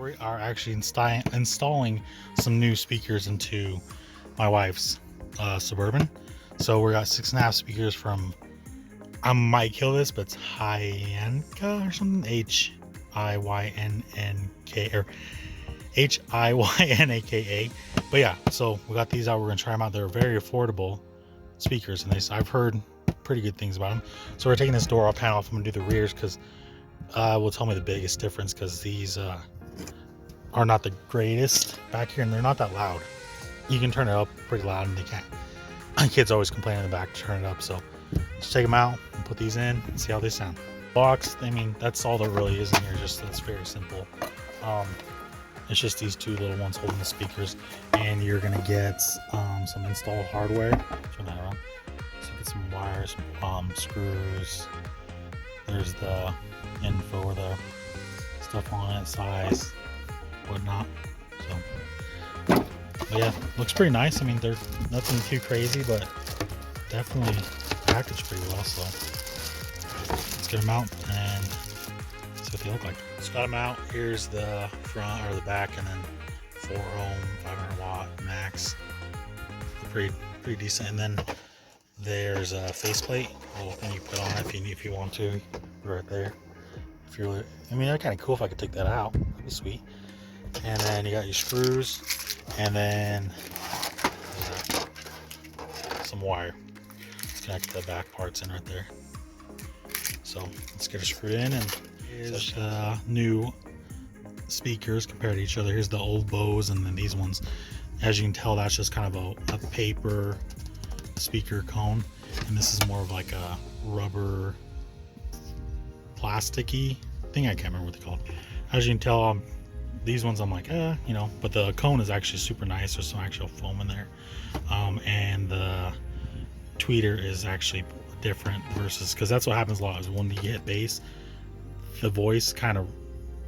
we are actually installing some new speakers into my wife's Suburban. So we got 6.5 speakers from, I might kill this, but it's Yanka or something, Hiynk or Hiynaka. But yeah, so we got these out. We're gonna try them out. They're very affordable speakers, and I've heard pretty good things about them. So we're taking this door panel off. I'm gonna do the rears because will tell me the biggest difference, because these are not the greatest back here, and they're not that loud. You can turn it up pretty loud, and they can't. My kids always complain in the back to turn it up, so just take them out and put these in and see how they sound. Box, I mean, that's all there really is in here. Just that's very simple. It's just these two little ones holding the speakers, and you're gonna get some installed hardware. Turn that around. So get some wires, screws. There's the info, the stuff on it, size, whatnot. So, but yeah, looks pretty nice. I mean, they're nothing too crazy, but definitely packaged pretty well. So let's get them out and see what they look like. Just got them out. Here's the front or the back, and then 4 ohm, 500 watt max. Pretty decent. And then there's a faceplate, a little thing you put on if you want to, right there. If you're, I mean, that'd kind of cool if I could take that out. That'd be sweet. And then you got your screws, and then some wire. Let's connect the back parts in right there. So let's get it screwed in, and here's new speakers compared to each other. Here's the old Bose, and then these ones. As you can tell, that's just kind of a paper speaker cone, and this is more of like a rubber plasticky thing. I can't remember what they call it. As you can tell, these ones I'm like, you know, but the cone is actually super nice. There's some actual foam in there, and the tweeter is actually different versus, because that's what happens a lot is when you hit bass, the voice kind of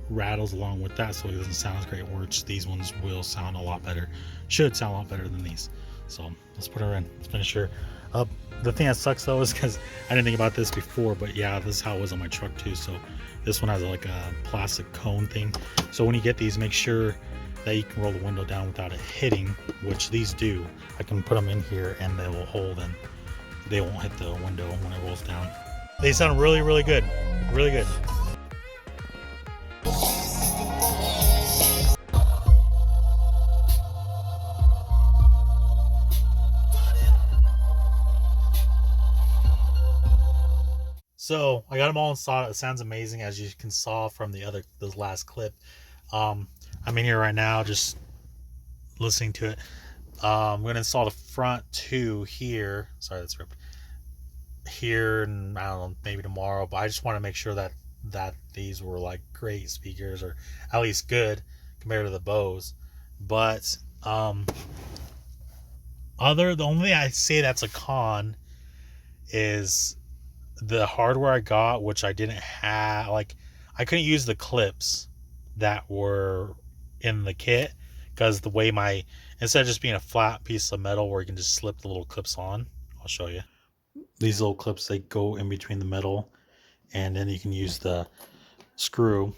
rattles along with that, so it doesn't sound as great. Which these ones will sound a lot better, should sound a lot better than these. So let's put her in. Let's finish her up. The thing that sucks though is because I didn't think about this before, but yeah, this is how it was on my truck too. So this one has like a plastic cone thing. So when you get these, make sure that you can roll the window down without it hitting, which these do. I can put them in here and they will hold, and they won't hit the window when it rolls down. They sound really, really good. Really good. So I got them all installed. It sounds amazing, as you can saw from the last clip. I'm in here right now just listening to it. I'm going to install the front two here. Sorry, that's ripped. Here, and I don't know, maybe tomorrow. But I just want to make sure that these were like great speakers, or at least good compared to the Bose. But the only thing I say that's a con is the hardware I got, which I didn't have. Like, I couldn't use the clips that were in the kit, because the way instead of just being a flat piece of metal where you can just slip the little clips on, I'll show you. These little clips, they go in between the metal, and then you can use the screw.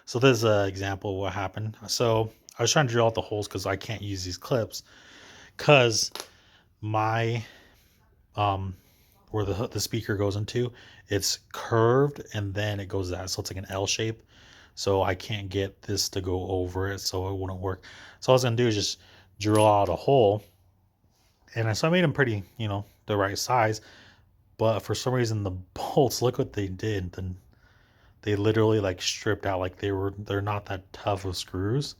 So this is an example of what happened. So I was trying to drill out the holes because I can't use these clips, because my where the speaker goes into, it's curved, and then it goes that, so it's like an L shape. So I can't get this to go over it, so it wouldn't work. So all I was gonna do is just drill out a hole, and so I made them pretty, you know, the right size. But for some reason the bolts, look what they did. Then they literally like stripped out, like they're not that tough of screws.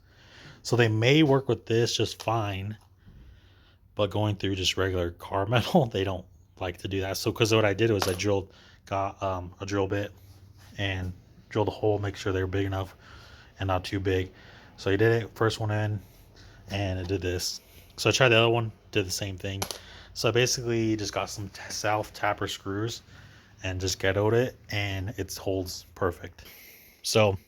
So they may work with this just fine, but going through just regular car metal, they don't like to do that. So because what I did was I got a drill bit and drilled a hole, make sure they were big enough and not too big. So I did it, first one in, and it did this. So I tried the other one, did the same thing. So I basically just got some South Tapper screws and just ghettoed it, and it holds perfect. So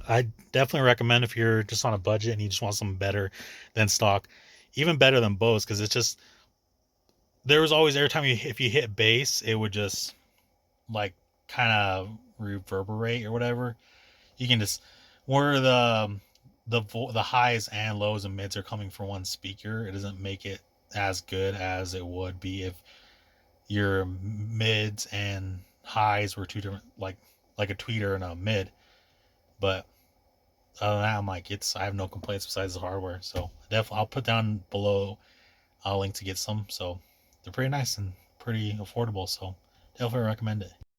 I definitely recommend, if you're just on a budget and you just want something better than stock, even better than Bose, because it's just, there was always, every time if you hit bass, it would just like kind of reverberate or whatever. You can just, where the highs and lows and mids are coming from one speaker, it doesn't make it as good as it would be if your mids and highs were two different, like a tweeter and a mid. But other than that, I'm like, I have no complaints besides the hardware. So definitely, I'll put down below a link to get some. So they're pretty nice and pretty affordable. So definitely recommend it.